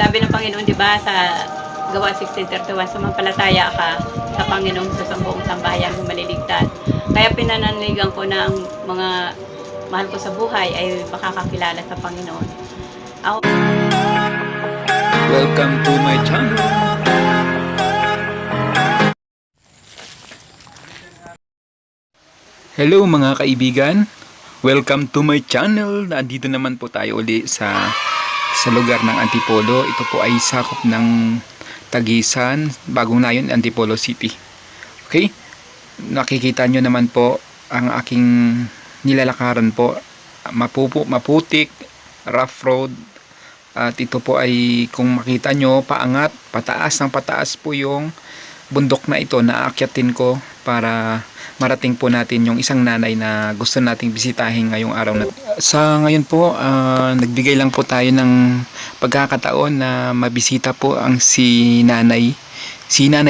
Sabi ng Panginoon, di ba, sa Gawa 16:31, sumampalataya ka sa Panginoon sa buong sambahayan mo maliligtas. Kaya pinananigan ko ng mga mahal ko sa buhay ay makakakilala sa Panginoon. Ako, Welcome to my channel. Hello mga kaibigan. Welcome to my channel. Nandito naman po tayo uli sa lugar ng Antipolo. Ito po ay sakop ng Tagisan, Bagong Nayon, Antipolo City. Okay? Nakikita nyo naman po ang aking nilalakaran po. Maputik, rough road. At ito po ay kung makita nyo, paangat, pataas ng pataas po yung bundok na ito na aakyatin ko para marating po natin yung isang nanay na gusto nating bisitahin ngayong araw na. Sa ngayon po, nagbigay lang po tayo ng pagkakataon na mabisita po ang si Nanay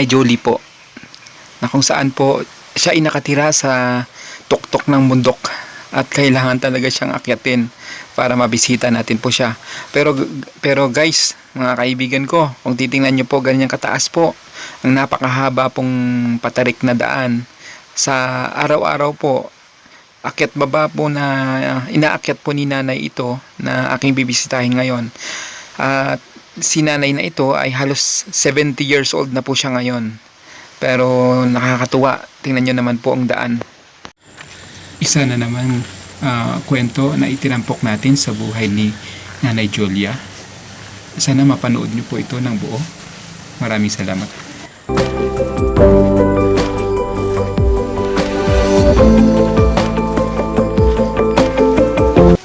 Jolie po, na kung saan po siya ay nakatira sa tuktok ng bundok at kailangan talaga siyang akyatin para mabisita natin po siya. Pero guys, mga kaibigan ko, kung titingnan nyo po, ganyan kataas po ang napakahaba pong patarik na daan. Sa araw-araw po, akyat baba po na inaakyat po ni nanay ito na aking bibisitahin ngayon. At si nanay na ito ay halos 70 years old na po siya ngayon. Pero nakakatuwa, tingnan nyo naman po ang daan. Isa na naman kwento na itinampok natin sa buhay ni Nanay Julia. Sana mapanood nyo po ito ng buo. Maraming salamat.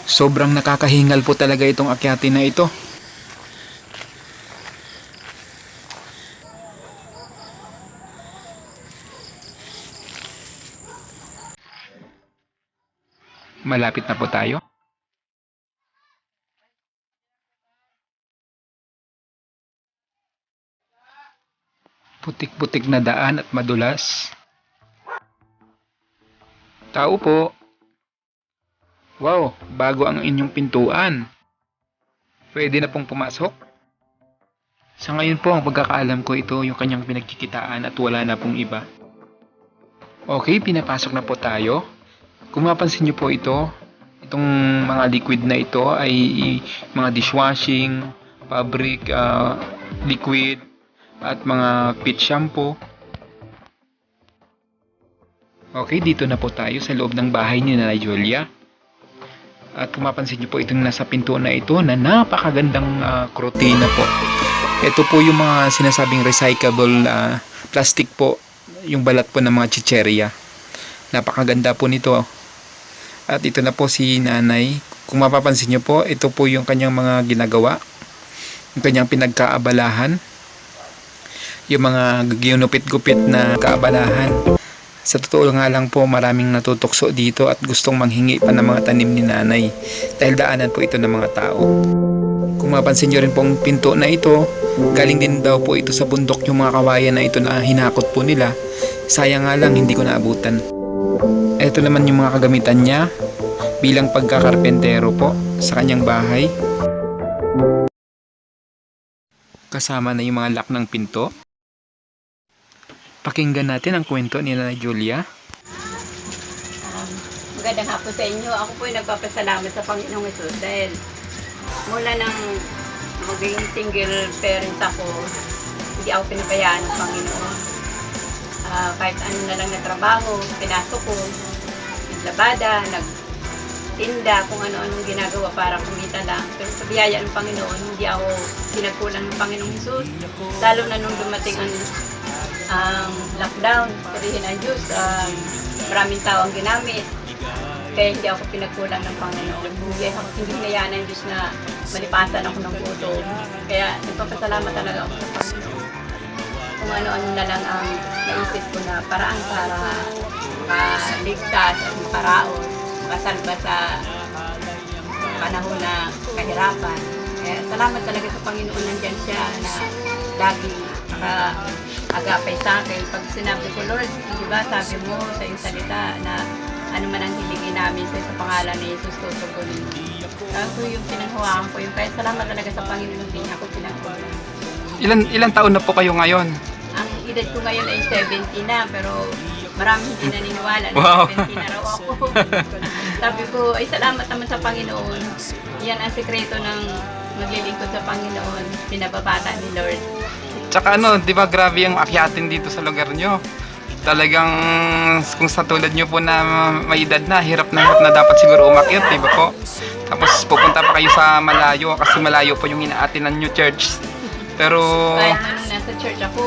Sobrang nakakahingal po talaga itong akyatin na ito. Malapit na po tayo. Putik-putik na daan at madulas. Tao po. Wow, bago ang inyong pintuan. Pwede na pong pumasok. Sa ngayon po, ang pagkakaalam ko, ito yung kanyang pinagkikitaan at wala na pong iba. Okay, pinapasok na po tayo. Kung mapansin nyo po ito, itong mga liquid na ito ay mga dishwashing, fabric, liquid, at mga pit shampoo. Okay, dito na po tayo sa loob ng bahay ni Nanay Julia. At kung mapansin nyo po itong nasa pinto na ito na napakagandang krotina po. Ito po yung mga sinasabing recyclable plastic po, yung balat po ng mga chicheria. Napakaganda po nito. At ito na po si nanay. Kung mapapansin nyo po, ito po yung kanyang mga ginagawa. Yung kanyang pinagkaabalahan. Yung mga ginupit-gupit na kaabalahan. Sa totoo nga lang po, maraming natutokso dito at gustong manghingi pa ng mga tanim ni nanay. Dahil daanan po ito ng mga tao. Kung mapansin nyo rin pong pinto na ito, galing din daw po ito sa bundok yung mga kawayan na ito na hinakot po nila. Sayang nga lang, hindi ko naabutan. Ito naman yung mga kagamitan niya bilang pagkakarpentero po sa kanyang bahay. Kasama na yung mga lock ng pinto. Pakinggan natin ang kwento ni Nanay Julia. magandang hapon sa inyo. Ako po ay nagpapasalamat sa Panginoong Hesus dahil mula nang maging single parent ako, hindi ako pinabayaan ng Panginoon. Kahit ano na lang na trabaho, pinasok ko, naglabada, nagtinda, kung ano-anong ginagawa para kumita lang. Pero sa biyaya ng Panginoon, hindi ako pinagkulang ng Panginoong Hesus. Lalo na nung dumating ang lockdown, sabihin ng Diyos, maraming tao ang ginamit. Kaya hindi ako pinagkulang ng Panginoon. Hindi hinayaan ng Diyos na malipasan ako ng gutom. Kaya nagpapasalamat talaga ako sa Panginoon. Kung ano-ano na lang ang naisip ko na paraan para makaligtas at makaraos, makasalba sa panahon na kahirapan. Kaya salamat talaga sa Panginoon, nandyan siya na lagi agapay sa akin. Pag sinabi ko, Lord, di ba sabi mo sa iyong salita na ano man ang hilingin namin sa pangalan ni Jesus, tutugunin mo. Ako yung pinanghawakan ko, yung kaya salamat talaga sa Panginoon din ako pinanghawakan. Ilan taon na po kayo ngayon? Ang edad ko ngayon ay 70 na, pero marami hindi naniniwala na Wow. 70 na raw ako. Sabi ko, ay salamat naman sa Panginoon. Yan ang sekreto ng maglilingkod sa Panginoon. Pinababata ni Lord. Tsaka ano, di ba grabe ang akyatin dito sa lugar nyo? Talagang kung sa tulad nyo po na may edad na, hirap na dapat siguro umakyat, di ba po? Tapos pupunta pa kayo sa malayo kasi malayo po yung inaatinan nyo church. Pero Kahit nung nasa church ako,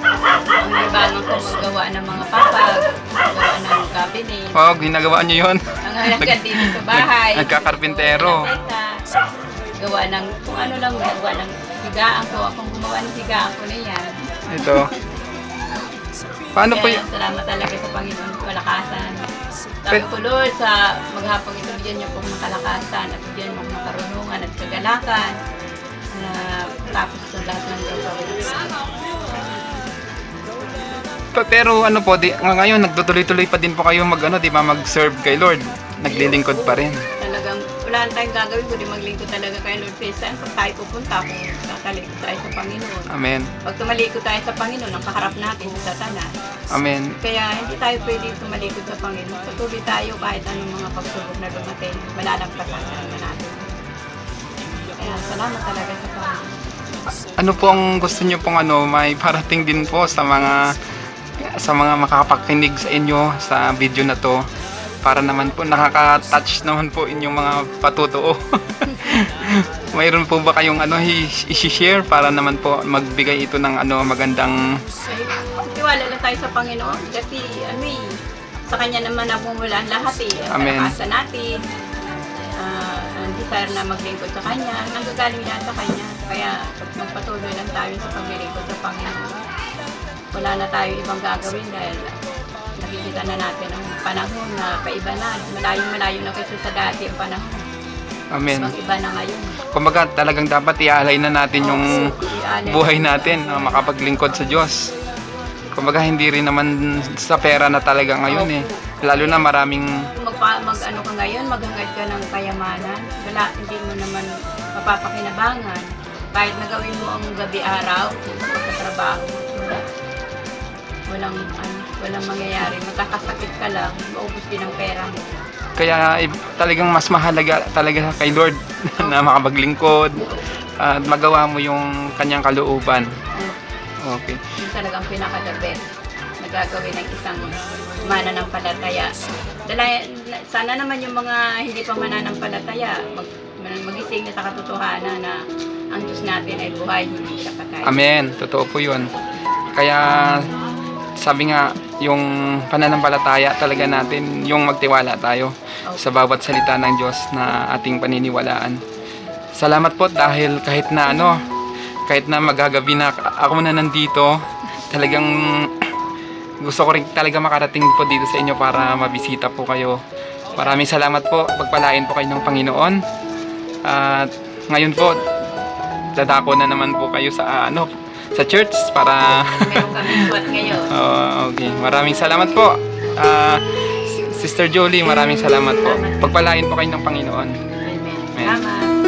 ang libangan ko magawa ng mga papag, magawa ng cabinet, oh, ginagawa nyo yun. ang halagan dito sa bahay, Nagkakarpintero. gawa ng, kung ano lang, gawa ng higaan ko, akong gumawa ng higaan ko na yan. Ito. Paano po Kaya yun? salamat talaga sa Panginoon, kalakasan. Sabi ko, Lord, sa maghapong ito, bigyan niyo po ng kalakasan at bigyan mo ng karunungan at kagalakan na tapos sa lahat ng gagawin. Pero ano po, ngayon nagtutuloy-tuloy pa din po kayo di ba, mag-serve kay Lord. Naglilingkod pa rin. Talagang wala na tayong gagawin kundi maglingkod talaga kay Lord Christ. Saan pag tayo pupunta kung tatalikod tayo sa Panginoon. Amen. Pag tumalikod tayo sa Panginoon, ang kaharap natin sa Satanas. Amen. Kaya hindi tayo pwede tumalikod sa Panginoon. Patuloy tayo kahit anong mga pagsubok na dumating, malalampasan naman natin. Kaya salamat talaga sa Panginoon. Ano po ang gusto niyo pong may parating din po sa mga makakapakinig sa inyo sa video na to para naman po nakaka-touch naman po inyong mga patutuo. Mayroon po ba kayong i-share para naman po magbigay ito ng magandang Tiwala lang tayo sa Panginoon kasi sa Kanya naman nabumula ang lahat Ang Amen. kalakasan natin, ang desire na maglingkod sa Kanya, nanggagaling yan sa Kanya. Kaya magpatuloy lang tayo sa paglilingkod sa Panginoon. Wala na tayo ibang gagawin dahil nakikita na natin ang panahon na paiba na. Malayong-malayo na kasi sa dati ang panahon. Amen. Ibang iba na ngayon. Kumbaga talagang dapat ialay na natin yung Iaalay buhay natin. natin na makapaglingkod sa Diyos. Kumbaga hindi rin naman sa pera na talaga ngayon Lalo na maraming Mag-ano ka ngayon, maghangad ka ng kayamanan. Wala, hindi mo naman mapapakinabangan. Kahit nagawin mo ang gabi-araw, pagkatrabaho, walang mangyayari. Magkakasakit ka lang, maubos din ang pera mo. kaya talagang mas mahalaga talaga kay Lord na makapaglingkod at magawa mo yung kanyang kalooban. Okay. Yun talagang pinaka-the best na gagawin ng isang mananampalataya. Sana naman yung mga hindi pa mananampalataya, magising na sa katotohanan na ang Diyos natin ay buhay, hindi siya patay. Amen. Totoo po yun. Kaya sabi nga, yung pananampalataya talaga natin, yung magtiwala tayo sa bawat salita ng Diyos na ating paniniwalaan. Salamat po dahil kahit na magagabi na ako na nandito, talagang gusto ko rin talaga makarating po dito sa inyo para mabisita po kayo. Maraming salamat po. Pagpalain po kayo ng Panginoon. At ngayon po, dadako na naman po kayo sa sa church para Meron kami suwat ngayon. okay. Maraming salamat po. Sister Jolie, maraming salamat po. Pagpalain po kayo ng Panginoon. Amen. Amen. Salamat.